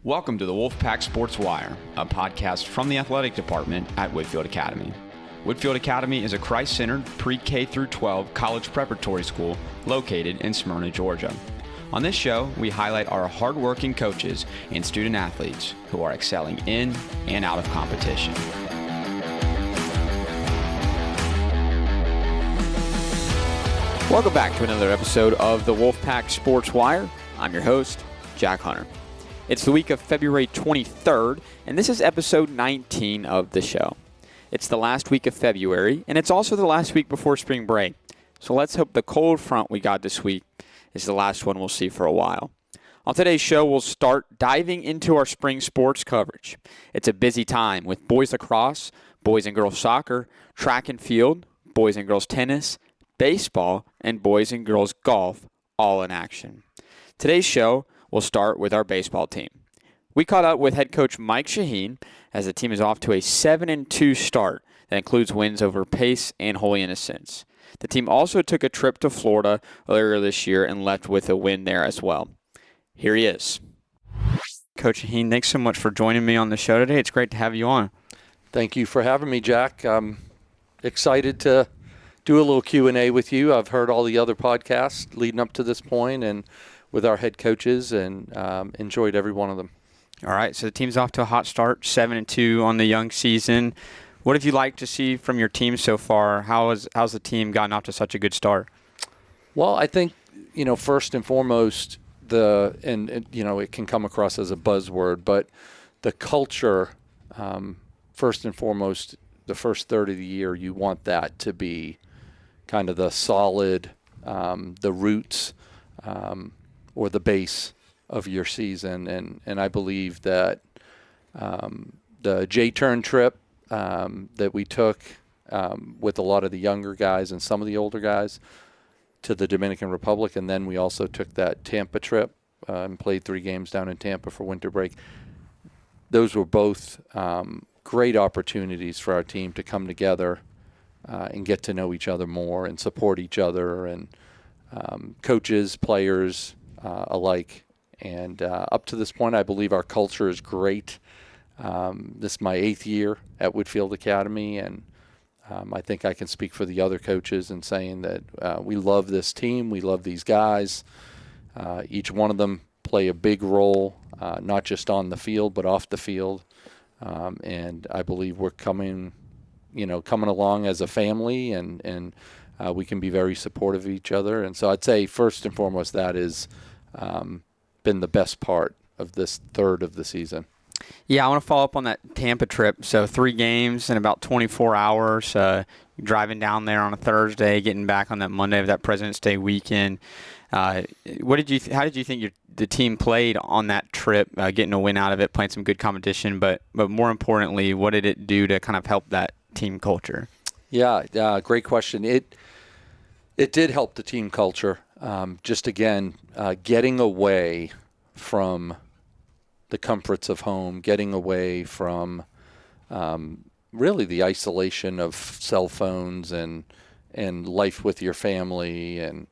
Welcome to the Wolfpack Sports Wire, a podcast from the athletic department at Whitefield Academy. Whitefield Academy is a Christ-centered pre-K through 12 college preparatory school located in Smyrna, Georgia. On this show, we highlight our hardworking coaches and student athletes who are excelling in and out of competition. Welcome back to another episode of the Wolfpack Sports Wire. I'm your host, Jack Hunter. It's the week of February 23rd, and this is episode 19 of the show. It's the last week of February, and it's also the last week before spring break. So let's hope the cold front we got this week is the last one we'll see for a while. On today's show, we'll start diving into our spring sports coverage. It's a busy time with boys lacrosse, boys and girls soccer, track and field, boys and girls tennis, baseball, and boys and girls golf all in action. Today's show will start with our baseball team. We caught up with head coach Mike Shaheen as the team is off to a 7-2 start that includes wins over Pace and Holy Innocents. The team also took a trip to Florida earlier this year and left with a win there as well. Here he is. Coach Shaheen, thanks so much for joining me on the show today. It's great to have you on. Thank you for having me, Jack. I'm excited to do a little Q&A with you. I've heard all the other podcasts leading up to this point and with our head coaches and enjoyed every one of them. All right, so the team's off to a hot start, 7-2 on the young season. What have you liked to see from your team so far? How's the team gotten off to such a good start? Well, I think, first and foremost, it can come across as a buzzword, but the culture, first and foremost, the first third of the year, you want that to be kind of the solid, the roots, or the base of your season. And I believe that the J-turn trip that we took with a lot of the younger guys and some of the older guys to the Dominican Republic, and then we also took that Tampa trip and played 3 games down in Tampa for winter break. Those were both great opportunities for our team to come together and get to know each other more and support each other, and coaches, players, alike. And up to this point, I believe our culture is great. This is my 8th year at Whitefield Academy, and I think I can speak for the other coaches in saying that we love this team. We love these guys. Each one of them play a big role, not just on the field, but off the field. And I believe we're coming along as a family, and we can be very supportive of each other. And so I'd say first and foremost, that is been the best part of this third of the season. Yeah, I want to follow up on that Tampa trip. So 3 games in about 24 hours, driving down there on a Thursday, getting back on that Monday of that President's Day weekend. How did you think the team played on that trip, getting a win out of it, playing some good competition, but more importantly, what did it do to kind of help that team culture? Yeah, great question. It did help the team culture. Just again, getting away from the comforts of home, getting away from really the isolation of cell phones and life with your family, and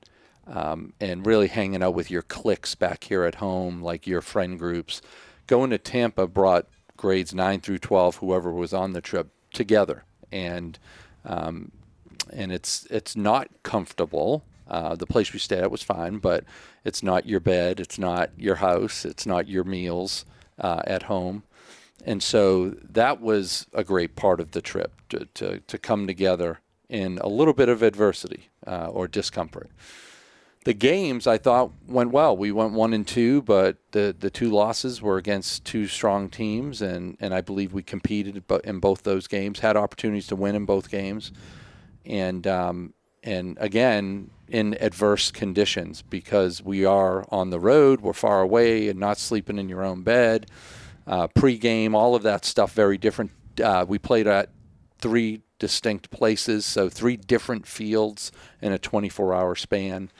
really hanging out with your cliques back here at home, like your friend groups. Going to Tampa brought grades 9 through 12, whoever was on the trip, together, and it's not comfortable. The place we stayed at was fine, but it's not your bed, it's not your house, it's not your meals at home. And so that was a great part of the trip, to come together in a little bit of adversity or discomfort. The games, I thought, went well. We went 1-2, but the 2 losses were against 2 strong teams, and I believe we competed in both those games, had opportunities to win in both games. And again, in adverse conditions, because we are on the road, we're far away, and not sleeping in your own bed. Pre-game, all of that stuff, very different. We played at 3 distinct places, so 3 different fields in a 24-hour span,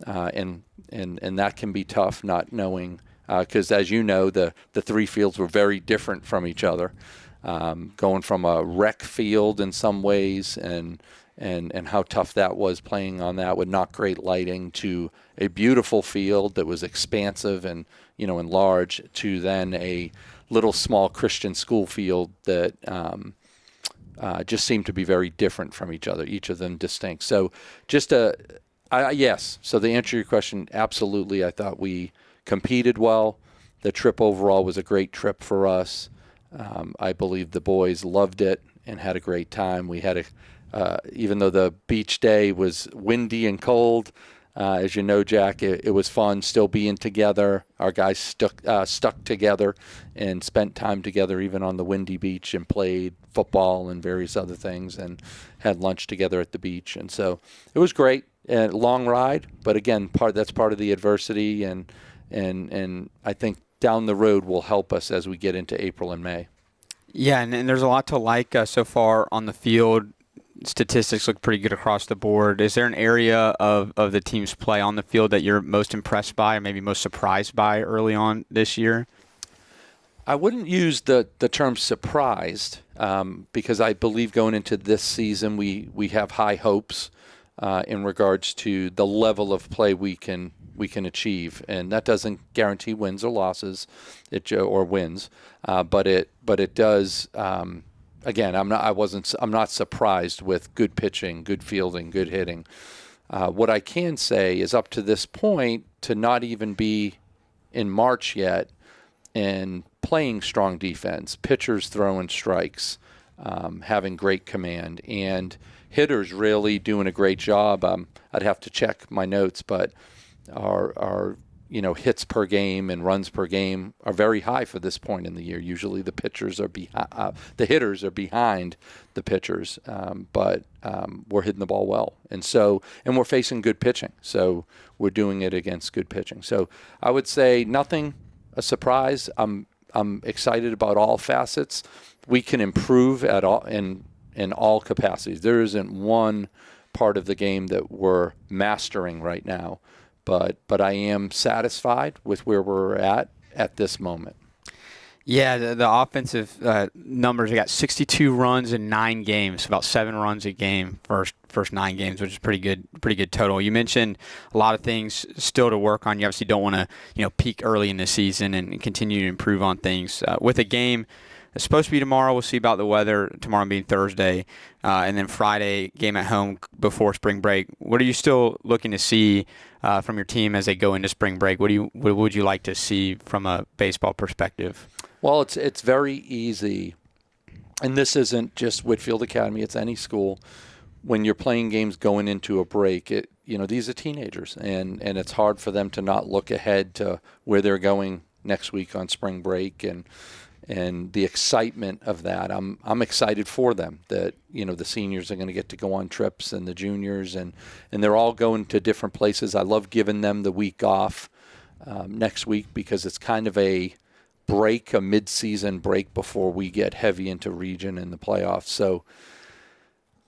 and that can be tough, not knowing, because as you know, the 3 fields were very different from each other. Going from a rec field in some ways, and and how tough that was playing on that with not great lighting, to a beautiful field that was expansive and, and large, to then a little small Christian school field that just seemed to be very different from each other, each of them distinct. So yes. So the answer to your question, absolutely. I thought we competed well. The trip overall was a great trip for us. I believe the boys loved it and had a great time. We had even though the beach day was windy and cold, as you know, Jack, it was fun still being together. Our guys stuck together and spent time together even on the windy beach and played football and various other things and had lunch together at the beach. And so it was great. Long ride, but again, that's part of the adversity, and I think down the road will help us as we get into April and May. Yeah, and there's a lot to like so far on the field. Statistics look pretty good across the board. Is there an area of the team's play on the field that you're most impressed by or maybe most surprised by early on this year? I wouldn't use the term surprised because I believe going into this season we have high hopes in regards to the level of play we can achieve, and that doesn't guarantee wins or losses, or wins, but it does. Again, I'm not surprised with good pitching, good fielding, good hitting. What I can say is up to this point, to not even be in March yet and playing strong defense, pitchers throwing strikes, having great command, and hitters really doing a great job. I'd have to check my notes, but our hits per game and runs per game are very high for this point in the year. Usually the pitchers are the hitters are behind the pitchers, but we're hitting the ball well, and we're facing good pitching, so we're doing it against good pitching. So I would say nothing a surprise. I'm excited about all facets. We can improve at all in all capacities. There isn't one part of the game that we're mastering right now, but I am satisfied with where we're at this moment. Yeah, the offensive numbers, we got 62 runs in 9 games, about 7 runs a game first 9 games, which is pretty good total. You mentioned a lot of things still to work on. You obviously don't want to peak early in the season and continue to improve on things. With a game it's supposed to be tomorrow. We'll see about the weather. Tomorrow being Thursday, and then Friday game at home before spring break. What are you still looking to see from your team as they go into spring break? What would you like to see from a baseball perspective? Well, it's very easy, and this isn't just Whitefield Academy. It's any school. When you're playing games going into a break, these are teenagers, and it's hard for them to not look ahead to where they're going next week on spring break, and the excitement of that. I'm excited for them that the seniors are going to get to go on trips, and the juniors, and they're all going to different places. I love giving them the week off next week because it's kind of a mid-season break before we get heavy into region and the playoffs. So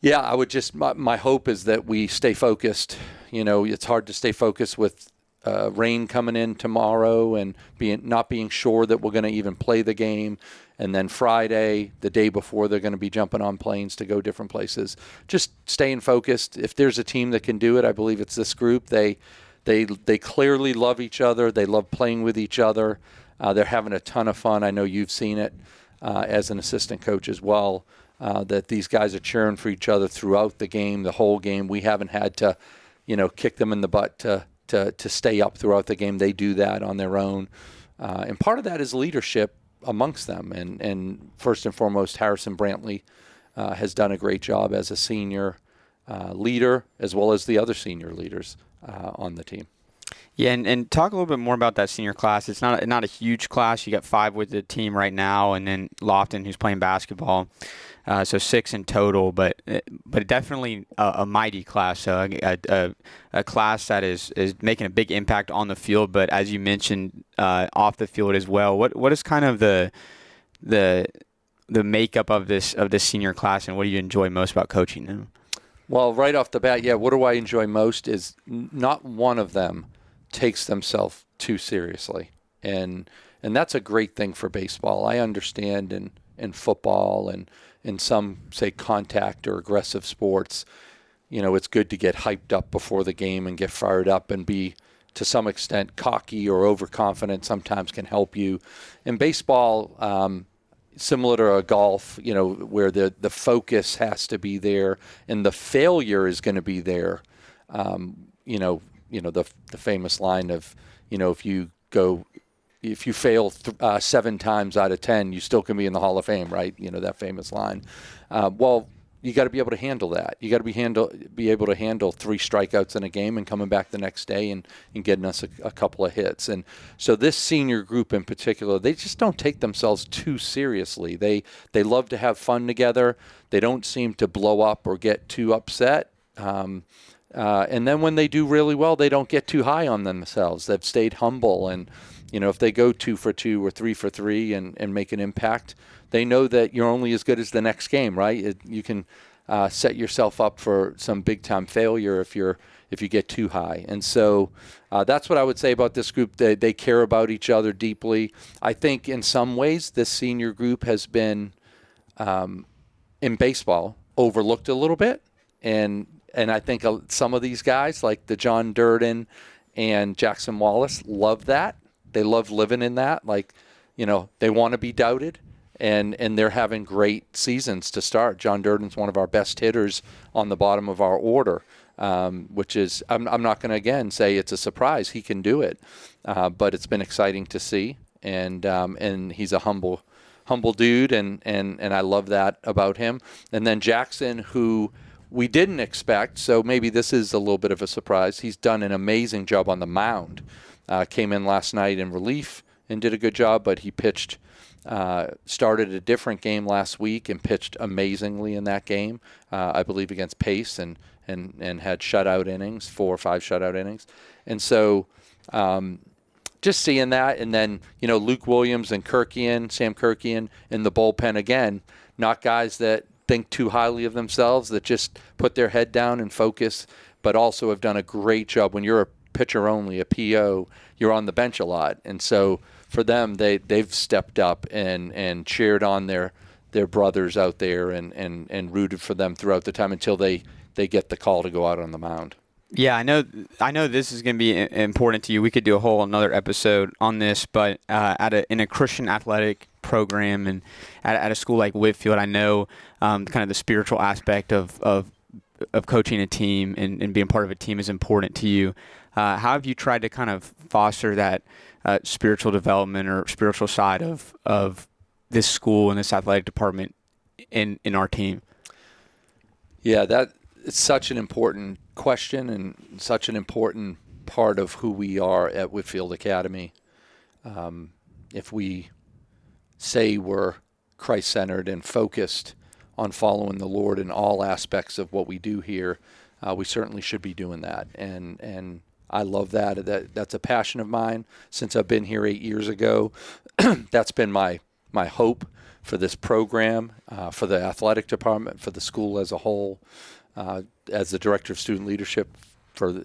yeah, I would my hope is that we stay focused. It's hard to stay focused with rain coming in tomorrow and not being sure that we're going to even play the game. And then Friday, the day before, they're going to be jumping on planes to go different places. Just staying focused. If there's a team that can do it, I believe it's this group. They clearly love each other. They love playing with each other. They're having a ton of fun. I know you've seen it as an assistant coach as well, that these guys are cheering for each other throughout the game, the whole game. We haven't had to, kick them in the butt to stay up throughout the game. They do that on their own. And part of that is leadership amongst them. And first and foremost, Harrison Brantley has done a great job as a senior leader, as well as the other senior leaders on the team. Yeah, and talk a little bit more about that senior class. It's not a huge class. You got 5 with the team right now, and then Lofton, who's playing basketball. So 6 in total, but definitely a mighty class. So a class that is making a big impact on the field, but as you mentioned, off the field as well. What is kind of the makeup of this senior class, and what do you enjoy most about coaching them? Well, right off the bat, what do I enjoy most is not one of them takes themselves too seriously, and that's a great thing for baseball. I understand in football and in some, say, contact or aggressive sports, it's good to get hyped up before the game and get fired up and be, to some extent, cocky or overconfident sometimes can help you. In baseball, similar to a golf, where the focus has to be there and the failure is going to be there. The famous line of, if you fail 7 times out of 10, you still can be in the Hall of Fame, right? That famous line. Well, you got to be able to handle that. You got to be able to handle 3 strikeouts in a game and coming back the next day and getting us a couple of hits. And so this senior group in particular, they just don't take themselves too seriously. They love to have fun together. They don't seem to blow up or get too upset. And then when they do really well, they don't get too high on themselves. They've stayed humble. And, if they go 2 for 2 or 3 for 3 and make an impact, they know that you're only as good as the next game, right? You can set yourself up for some big-time failure if you get too high. And so that's what I would say about this group. They care about each other deeply. I think in some ways this senior group has been, in baseball, overlooked a little bit. And I think some of these guys, like the John Durden and Jackson Wallace, love that. They love living in that. Like, they want to be doubted, and they're having great seasons to start. John Durden's one of our best hitters on the bottom of our order, which is, I'm not going to, again, say it's a surprise. He can do it, but it's been exciting to see, and he's a humble dude, and I love that about him. And then Jackson, who we didn't expect, so maybe this is a little bit of a surprise. He's done an amazing job on the mound. Came in last night in relief and did a good job, but he pitched, started a different game last week and pitched amazingly in that game, I believe against Pace, and had shutout innings, 4 or 5 shutout innings. And so just seeing that, and then, Luke Williams and Sam Kirkian in the bullpen again, not guys that think too highly of themselves, that just put their head down and focus, but also have done a great job. When you're a pitcher only, a PO, you're on the bench a lot. And so for them, they've stepped up and cheered on their brothers out there and rooted for them throughout the time until they get the call to go out on the mound. Yeah, I know this is going to be important to you. We could do a whole another episode on this, but in a Christian athletic program and at a school like Whitefield, I know kind of the spiritual aspect of coaching a team and being part of a team is important to you. How have you tried to kind of foster that spiritual development or spiritual side of this school and this athletic department in our team? Yeah, it's such an important question and such an important part of who we are at Whitefield Academy. If we say we're Christ-centered and focused on following the Lord in all aspects of what we do here, we certainly should be doing that. And I love that. That's a passion of mine since I've been here 8 years ago. That's been my hope for this program, for the athletic department, for the school as a whole, as the director of student leadership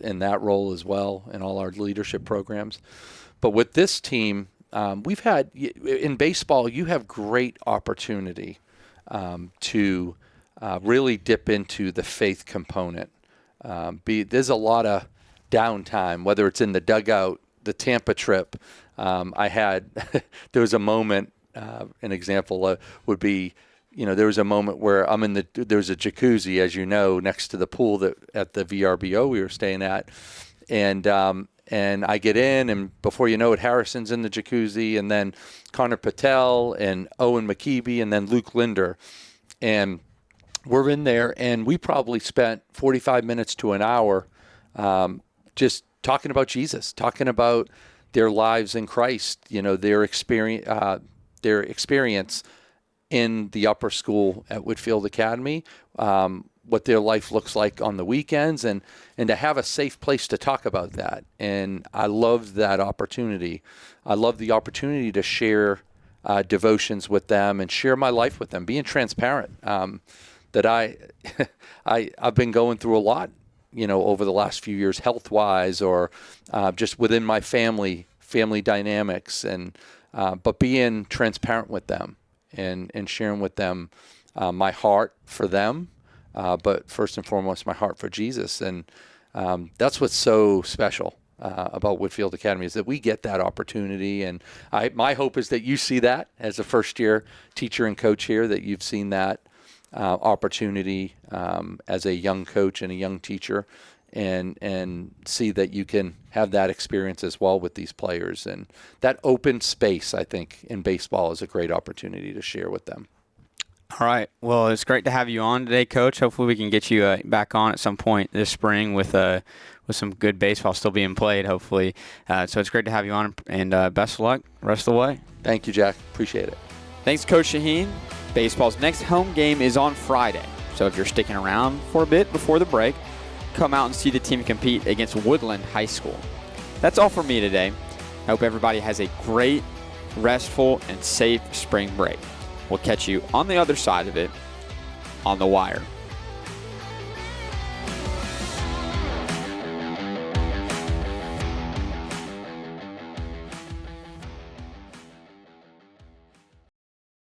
in that role as well, in all our leadership programs. But with this team, we've had, in baseball, you have great opportunity to really dip into the faith component. There's a lot of downtime, whether it's in the dugout, the Tampa trip. There was a moment, an example would be, there was a moment where there's a jacuzzi, as you know, next to the pool at the VRBO we were staying at. And I get in, and before you know it, Harrison's in the jacuzzi, and then Connor Patel and Owen McKeeby, and then Luke Linder. And we're in there, and we probably spent 45 minutes to an hour just talking about Jesus, talking about their lives in Christ, their experience in the upper school at Whitefield Academy, what their life looks like on the weekends, and to have a safe place to talk about that. And I love that opportunity. I love the opportunity to share devotions with them and share my life with them, being transparent. That I've been going through a lot, over the last few years, health-wise, or just within my family dynamics, and but being transparent with them and sharing with them my heart for them, but first and foremost, my heart for Jesus. And that's what's so special about Whitefield Academy, is that we get that opportunity. And my hope is that you see that as a first-year teacher and coach here, that you've seen that opportunity as a young coach and a young teacher, and see that you can have that experience as well with these players. And that open space, I think, in baseball is a great opportunity to share with them. All right. Well, it's great to have you on today, Coach. Hopefully we can get you back on at some point this spring with some good baseball still being played, hopefully. So it's great to have you on, and best of luck rest of the way. Thank you, Jack. Appreciate it. Thanks, Coach Shaheen. Baseball's next home game is on Friday. So if you're sticking around for a bit before the break, come out and see the team compete against Woodland High School. That's all for me today. I hope everybody has a great, restful, and safe spring break. We'll catch you on the other side of it on The Wire.